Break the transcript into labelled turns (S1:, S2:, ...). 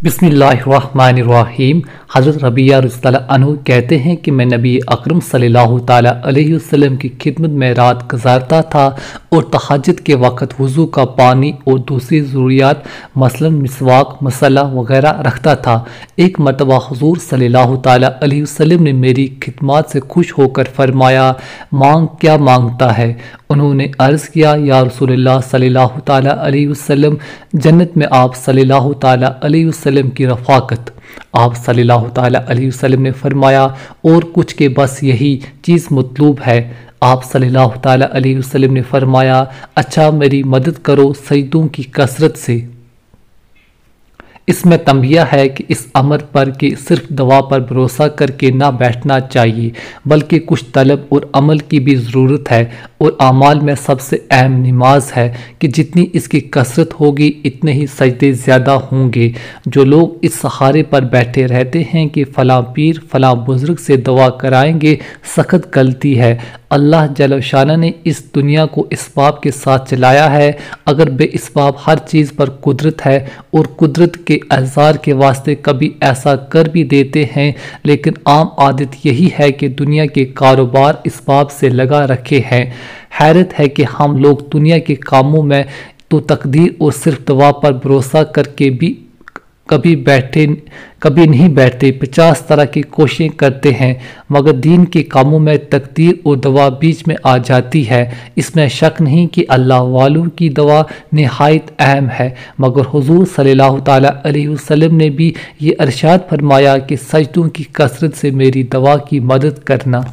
S1: बिस्मिल्लाहिर्रहमानिर्रहीम। हज़रत रबिया रज़ियल्लाहु अन्हु कहते हैं कि मैं नबी अकरम सल्लल्लाहु ताला अलैहि वसल्लम की खिदमत में रात गुजारता था और तहज्जुद के वक़्त वज़ू का पानी और दूसरी ज़रूरियात मसलन मिसवाक, मसला वगैरह रखता था। एक मरतबा हुज़ूर सल्लल्लाहु ताला अलैहि वसल्लम ने मेरी खिदमत से खुश होकर फरमाया, मांग क्या मांगता है? उन्होंने अर्ज़ किया, या रसूलल्लाह सल्लल्लाहु ताला अलैहि वसल्लम, जन्नत में आप सल्लल्लाहु ताला अलैहि वसल्लम की रफ़ाकत। आप सल्लल्लाहु ताला अलैहि वसल्लम ने फरमाया, और कुछ के बस यही चीज़ मतलूब है। आप सल्लल्लाहु ताला अलैहि वसल्लम ने फरमाया, अच्छा मेरी मदद करो सजदों की कसरत से। इसमें तंबिया है कि इस अमर पर कि सिर्फ दवा पर भरोसा करके ना बैठना चाहिए, बल्कि कुछ तलब और अमल की भी ज़रूरत है। और आमाल में सबसे अहम नमाज है कि जितनी इसकी कसरत होगी इतने ही सजदे ज़्यादा होंगे। जो लोग इस सहारे पर बैठे रहते हैं कि फ़लाँ पीर फ़लाँ बुज़ुर्ग से दुआ कराएंगे, सख्त गलती है। अल्लाह जल्ल शाना ने इस दुनिया को इसबाब के साथ चलाया है। अगर बेइसबाब हर चीज़ पर कुदरत है और कुदरत के अज़ार के वास्ते कभी ऐसा कर भी देते हैं, लेकिन आम आदत यही है कि दुनिया के कारोबार इसबाब से लगा रखे हैं। हैरत है कि हम लोग दुनिया के कामों में तो तकदीर और सिर्फ दुआ पर भरोसा करके भी कभी नहीं बैठते। 50 तरह की कोशिशें करते हैं, मगर दीन के कामों में तकदीर और दवा बीच में आ जाती है। इसमें शक नहीं कि अल्लाह वालों की दवा निहायत अहम है, मगर हुजूर सल्लल्लाहु ताला अलैहि वसल्लम ने भी ये इरशाद फरमाया कि सजदों की कसरत से मेरी दवा की मदद करना।